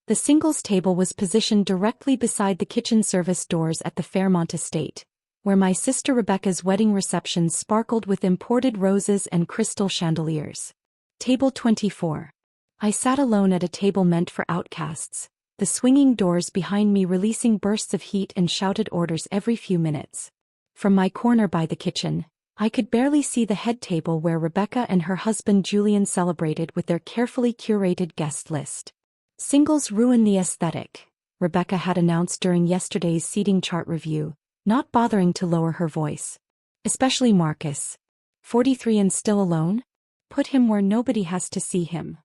The singles table was positioned directly beside the kitchen service doors at the Fairmont Estate, where my sister Rebecca's wedding reception sparkled with imported roses and crystal chandeliers. Table 24. I sat alone at a table meant for outcasts, the swinging doors behind me releasing bursts of heat and shouted orders every few minutes. From my corner by the kitchen, I could barely see the head table where Rebecca and her husband Julian celebrated with their carefully curated guest list. Singles ruin the aesthetic, Rebecca had announced during yesterday's seating chart review, not bothering to lower her voice. Especially Marcus. 43 and still alone? Put him where nobody has to see him.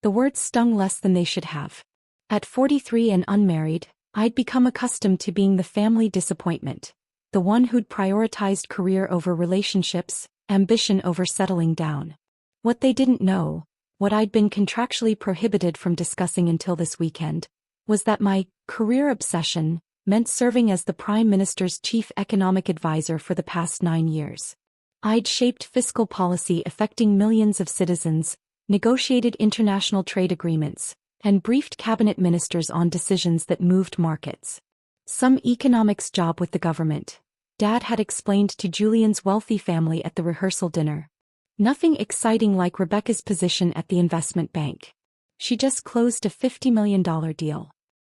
The words stung less than they should have. At 43 and unmarried, I'd become accustomed to being the family disappointment, the one who'd prioritized career over relationships, ambition over settling down. What they didn't know, what I'd been contractually prohibited from discussing until this weekend, was that my career obsession meant serving as the Prime Minister's chief economic advisor for the past 9 years. I'd shaped fiscal policy affecting millions of citizens, negotiated international trade agreements, and briefed cabinet ministers on decisions that moved markets. Some economics job with the government, Dad had explained to Julian's wealthy family at the rehearsal dinner. Nothing exciting like Rebecca's position at the investment bank. She just closed a $50 million deal.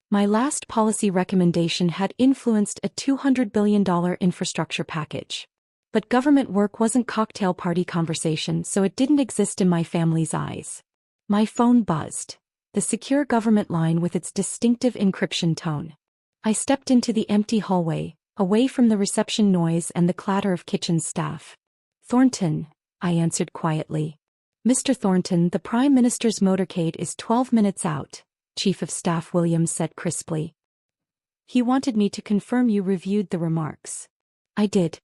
My last policy recommendation had influenced a $200 billion infrastructure package. But government work wasn't cocktail party conversation, so it didn't exist in my family's eyes. My phone buzzed, the secure government line with its distinctive encryption tone. I stepped into the empty hallway, away from the reception noise and the clatter of kitchen staff. Thornton, I answered quietly. Mr. Thornton, the Prime Minister's motorcade is 12 minutes out, Chief of Staff Williams said crisply. He wanted me to confirm you reviewed the remarks. I did.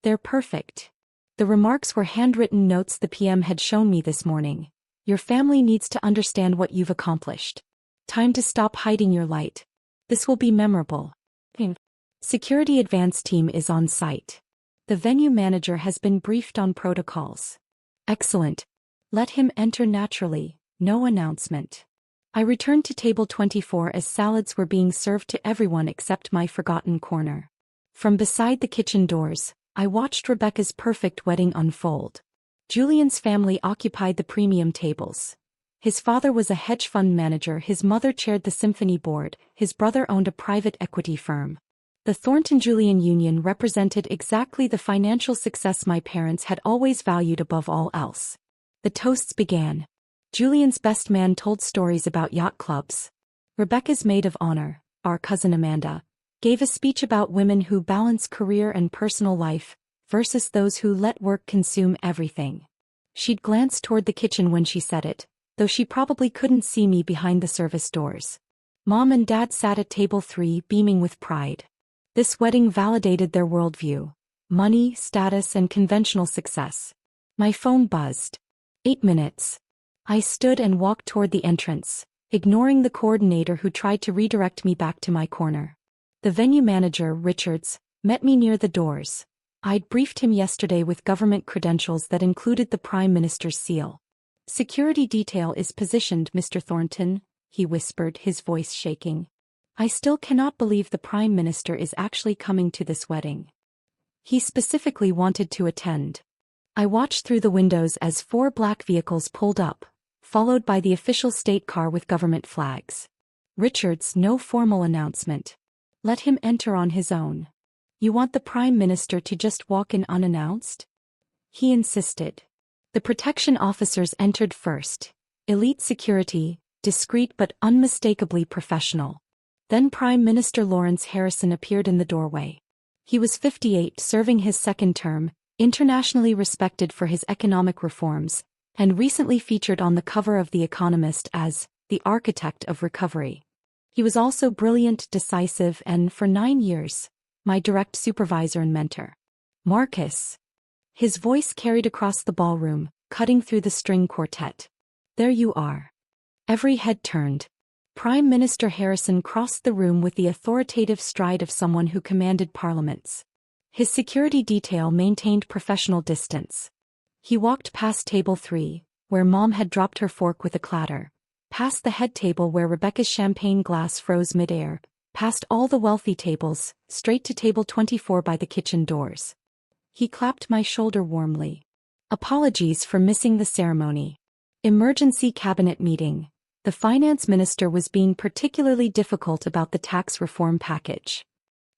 They're perfect. The remarks were handwritten notes the PM had shown me this morning. Your family needs to understand what you've accomplished. Time to stop hiding your light. This will be memorable. Security advance team is on site. The venue manager has been briefed on protocols. Excellent. Let him enter naturally, no announcement. I returned to table 24 as salads were being served to everyone except my forgotten corner. From beside the kitchen doors, I watched Rebecca's perfect wedding unfold. Julian's family occupied the premium tables. His father was a hedge fund manager, his mother chaired the symphony board, his brother owned a private equity firm. The Thornton-Julian union represented exactly the financial success my parents had always valued above all else. The toasts began. Julian's best man told stories about yacht clubs. Rebecca's maid of honor, our cousin Amanda, gave a speech about women who balance career and personal life versus those who let work consume everything. She'd glanced toward the kitchen when she said it, though she probably couldn't see me behind the service doors. Mom and Dad sat at table 3 beaming with pride. This wedding validated their worldview: money, status, and conventional success. My phone buzzed. 8 minutes. I stood and walked toward the entrance, ignoring the coordinator who tried to redirect me back to my corner. The venue manager, Richards, met me near the doors. I'd briefed him yesterday with government credentials that included the Prime Minister's seal. Security detail is positioned, Mr. Thornton, he whispered, his voice shaking. I still cannot believe the Prime Minister is actually coming to this wedding. He specifically wanted to attend. I watched through the windows as 4 black vehicles pulled up, followed by the official state car with government flags. Richards, no formal announcement. Let him enter on his own. You want the Prime Minister to just walk in unannounced? He insisted. The protection officers entered first. Elite security, discreet but unmistakably professional. Then Prime Minister Lawrence Harrison appeared in the doorway. He was 58, serving his second term, internationally respected for his economic reforms, and recently featured on the cover of The Economist as the architect of recovery. He was also brilliant, decisive, and, for 9 years, my direct supervisor and mentor. Marcus. His voice carried across the ballroom, cutting through the string quartet. There you are. Every head turned. Prime Minister Harrison crossed the room with the authoritative stride of someone who commanded parliaments. His security detail maintained professional distance. He walked past table 3, where Mom had dropped her fork with a clatter, past the head table where Rebecca's champagne glass froze midair, past all the wealthy tables, straight to table 24 by the kitchen doors. He clapped my shoulder warmly. Apologies for missing the ceremony. Emergency cabinet meeting. The finance minister was being particularly difficult about the tax reform package.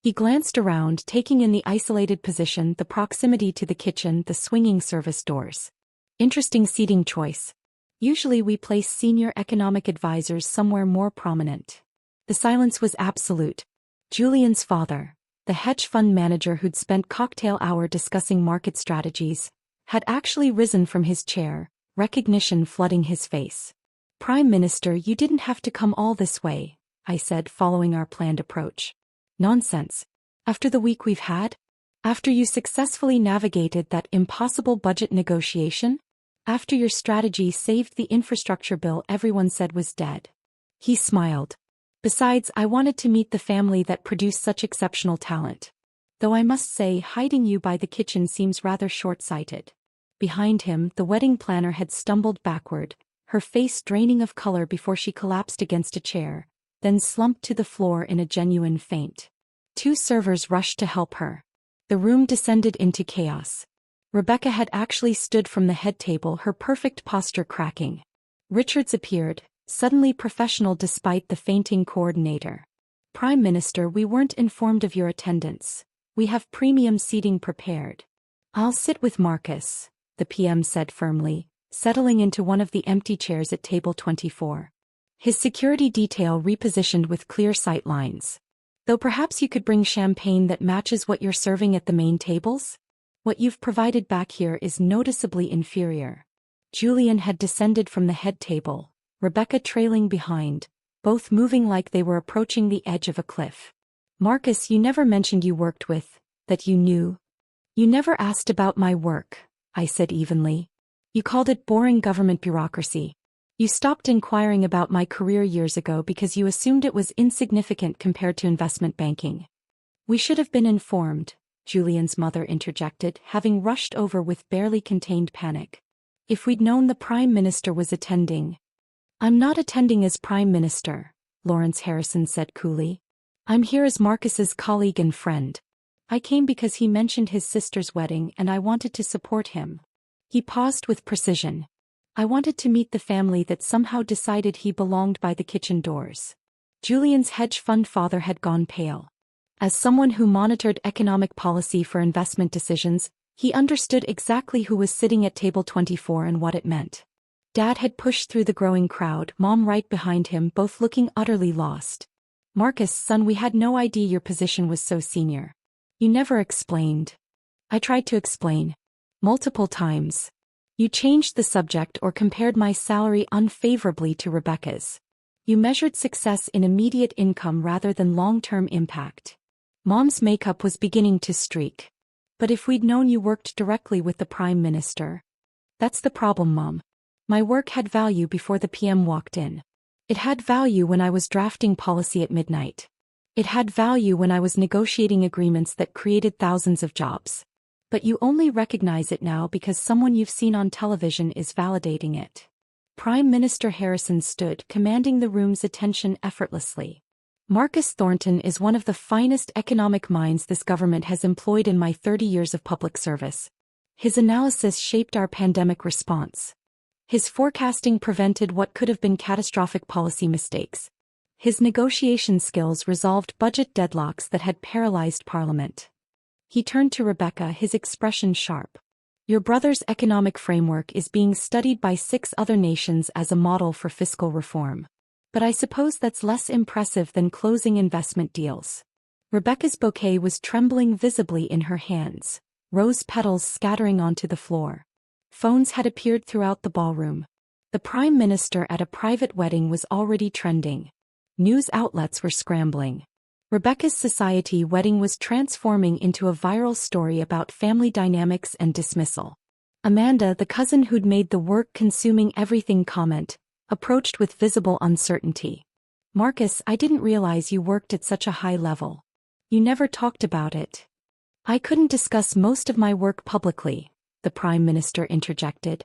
He glanced around, taking in the isolated position, the proximity to the kitchen, the swinging service doors. Interesting seating choice. Usually we place senior economic advisors somewhere more prominent. The silence was absolute. Julian's father, the hedge fund manager who'd spent cocktail hour discussing market strategies, had actually risen from his chair, recognition flooding his face. "Prime Minister, you didn't have to come all this way," I said, following our planned approach. "Nonsense. After the week we've had? After you successfully navigated that impossible budget negotiation? After your strategy saved the infrastructure bill everyone said was dead?" He smiled. "Besides, I wanted to meet the family that produced such exceptional talent. Though I must say, hiding you by the kitchen seems rather short-sighted." Behind him, the wedding planner had stumbled backward, her face draining of color before she collapsed against a chair, then slumped to the floor in a genuine faint. 2 servers rushed to help her. The room descended into chaos. Rebecca had actually stood from the head table, her perfect posture cracking. Richards appeared, suddenly professional despite the fainting coordinator. "Prime Minister, we weren't informed of your attendance. We have premium seating prepared." "I'll sit with Marcus," the PM said firmly, settling into one of the empty chairs at table 24. His security detail repositioned with clear sight lines. "Though perhaps you could bring champagne that matches what you're serving at the main tables? What you've provided back here is noticeably inferior." Julian had descended from the head table, Rebecca trailing behind, both moving like they were approaching the edge of a cliff. "Marcus, you never mentioned you worked with, that you knew." "You never asked about my work," I said evenly. "You called it boring government bureaucracy. You stopped inquiring about my career years ago because you assumed it was insignificant compared to investment banking." "We should have been informed," Julian's mother interjected, having rushed over with barely contained panic. "If we'd known the Prime Minister was attending." "I'm not attending as Prime Minister," Lawrence Harrison said coolly. "I'm here as Marcus's colleague and friend. I came because he mentioned his sister's wedding and I wanted to support him." He paused with precision. "I wanted to meet the family that somehow decided he belonged by the kitchen doors." Julian's hedge fund father had gone pale. As someone who monitored economic policy for investment decisions, he understood exactly who was sitting at table 24 and what it meant. Dad had pushed through the growing crowd, Mom right behind him, both looking utterly lost. "Marcus, son, we had no idea your position was so senior. You never explained." "I tried to explain. Multiple times. You changed the subject or compared my salary unfavorably to Rebecca's. You measured success in immediate income rather than long-term impact." Mom's makeup was beginning to streak. "But if we'd known you worked directly with the Prime Minister." "That's the problem, Mom. My work had value before the PM walked in. It had value when I was drafting policy at midnight. It had value when I was negotiating agreements that created thousands of jobs. But you only recognize it now because someone you've seen on television is validating it." Prime Minister Harrison stood, commanding the room's attention effortlessly. "Marcus Thornton is one of the finest economic minds this government has employed in my 30 years of public service. His analysis shaped our pandemic response. His forecasting prevented what could have been catastrophic policy mistakes. His negotiation skills resolved budget deadlocks that had paralyzed Parliament." He turned to Rebecca, his expression sharp. "Your brother's economic framework is being studied by 6 other nations as a model for fiscal reform. But I suppose that's less impressive than closing investment deals." Rebecca's bouquet was trembling visibly in her hands, rose petals scattering onto the floor. Phones had appeared throughout the ballroom. The Prime Minister at a private wedding was already trending. News outlets were scrambling. Rebecca's society wedding was transforming into a viral story about family dynamics and dismissal. Amanda, the cousin who'd made the work-consuming everything comment, approached with visible uncertainty. "Marcus, I didn't realize you worked at such a high level. You never talked about it." "I couldn't discuss most of my work publicly," the Prime Minister interjected.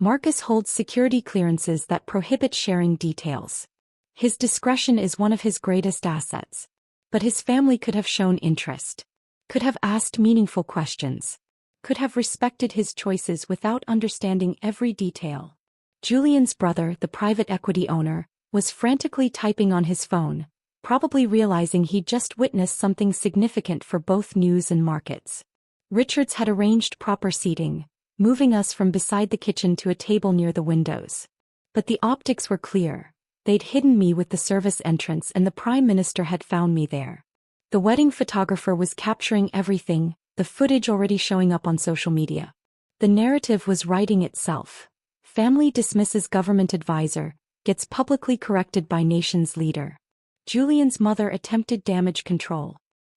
Marcus holds security clearances that prohibit sharing details. His discretion is one of his greatest assets. But his family could have shown interest. Could have asked meaningful questions. Could have respected his choices without understanding every detail. Julian's brother, the private equity owner, was frantically typing on his phone, probably realizing he'd just witnessed something significant for both news and markets. Richards had arranged proper seating, moving us from beside the kitchen to a table near the windows. But the optics were clear. They'd hidden me with the service entrance and the Prime Minister had found me there. The wedding photographer was capturing everything, the footage already showing up on social media. The narrative was writing itself. Family dismisses government advisor, gets publicly corrected by nation's leader. Julian's mother attempted damage control.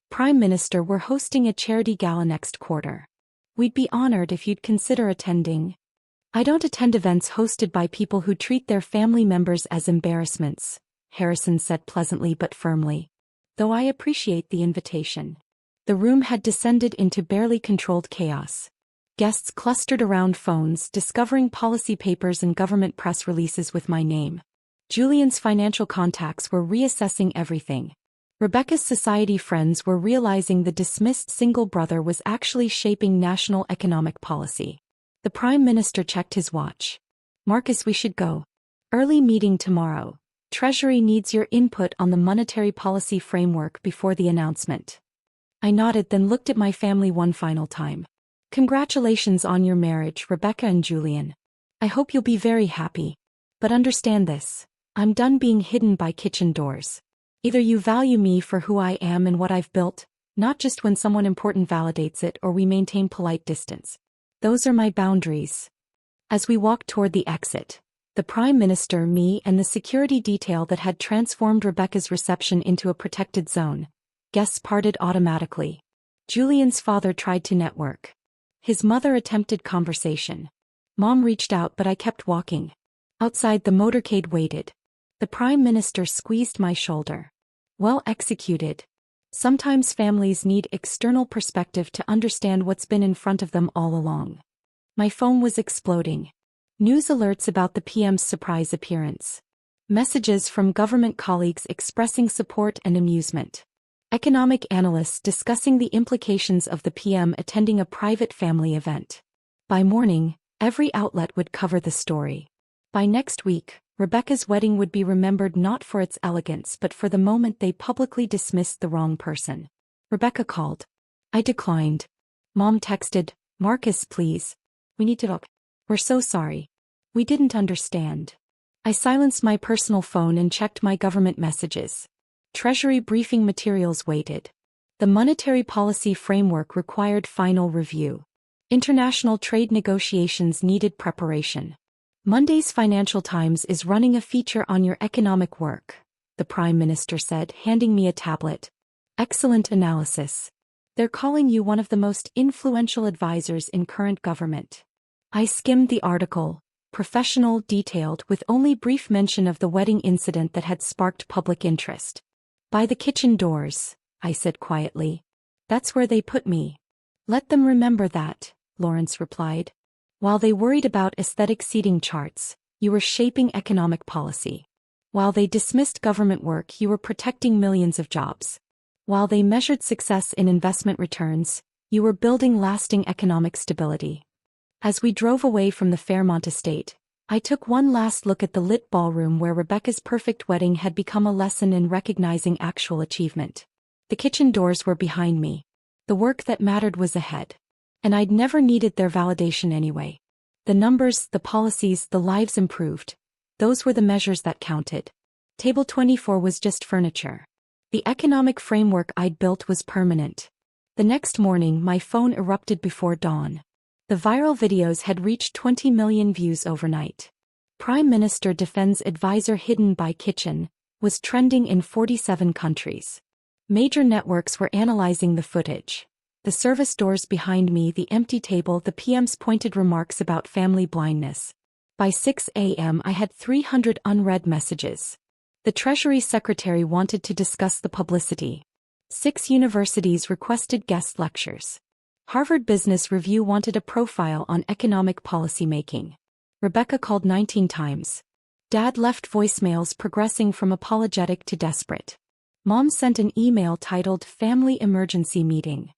Prime Minister, we're hosting a charity gala next quarter. We'd be honored if you'd consider attending. I don't attend events hosted by people who treat their family members as embarrassments, Harrison said pleasantly but firmly. Though I appreciate the invitation. The room had descended into barely controlled chaos. Guests clustered around phones, discovering policy papers and government press releases with my name. Julian's financial contacts were reassessing everything. Rebecca's society friends were realizing the dismissed single brother was actually shaping national economic policy. The Prime Minister checked his watch. Marcus, we should go. Early meeting tomorrow. Treasury needs your input on the monetary policy framework before the announcement. I nodded, then looked at my family one final time. Congratulations on your marriage, Rebecca and Julian. I hope you'll be very happy. But understand this. I'm done being hidden by kitchen doors. Either you value me for who I am and what I've built, not just when someone important validates it, or we maintain polite distance. Those are my boundaries. As we walked toward the exit, the Prime Minister, me, and the security detail that had transformed Rebecca's reception into a protected zone, guests parted automatically. Julian's father tried to network. His mother attempted conversation. Mom reached out, but I kept walking. Outside, the motorcade waited. The Prime Minister squeezed my shoulder. Well executed. Sometimes families need external perspective to understand what's been in front of them all along. My phone was exploding. News alerts about the PM's surprise appearance. Messages from government colleagues expressing support and amusement. Economic analysts discussing the implications of the PM attending a private family event. By morning, every outlet would cover the story. By next week, Rebecca's wedding would be remembered not for its elegance but for the moment they publicly dismissed the wrong person. Rebecca called. I declined. Mom texted, Marcus, please. We need to talk. We're so sorry. We didn't understand. I silenced my personal phone and checked my government messages. Treasury briefing materials waited. The monetary policy framework required final review. International trade negotiations needed preparation. Monday's Financial Times is running a feature on your economic work, the Prime Minister said, handing me a tablet. Excellent analysis. They're calling you one of the most influential advisors in current government. I skimmed the article, professional, detailed, with only brief mention of the wedding incident that had sparked public interest. By the kitchen doors, I said quietly. That's where they put me. Let them remember that, Lawrence replied. While they worried about aesthetic seating charts, you were shaping economic policy. While they dismissed government work, you were protecting millions of jobs. While they measured success in investment returns, you were building lasting economic stability. As we drove away from the Fairmont Estate, I took one last look at the lit ballroom where Rebecca's perfect wedding had become a lesson in recognizing actual achievement. The kitchen doors were behind me. The work that mattered was ahead. And I'd never needed their validation anyway. The numbers, the policies, the lives improved. Those were the measures that counted. Table 24 was just furniture. The economic framework I'd built was permanent. The next morning, my phone erupted before dawn. The viral videos had reached 20 million views overnight. Prime Minister defends advisor hidden by kitchen, was trending in 47 countries. Major networks were analyzing the footage. The service doors behind me, the empty table, the PM's pointed remarks about family blindness. By 6 a.m. I had 300 unread messages. The Treasury Secretary wanted to discuss the publicity. 6 universities requested guest lectures. Harvard Business Review wanted a profile on economic policy making. Rebecca called 19 times. Dad left voicemails progressing from apologetic to desperate. Mom sent an email titled Family Emergency Meeting.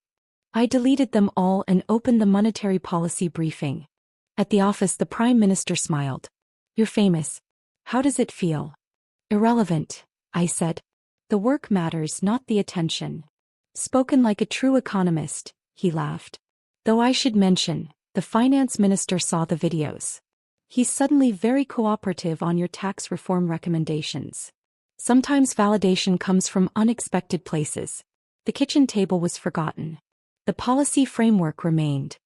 I deleted them all and opened the monetary policy briefing. At the office, the Prime Minister smiled. "You're famous. How does it feel?" "Irrelevant," I said. "The work matters, not the attention." "Spoken like a true economist," he laughed. Though I should mention, the finance minister saw the videos. He's suddenly very cooperative on your tax reform recommendations. Sometimes validation comes from unexpected places. The kitchen table was forgotten. The policy framework remained.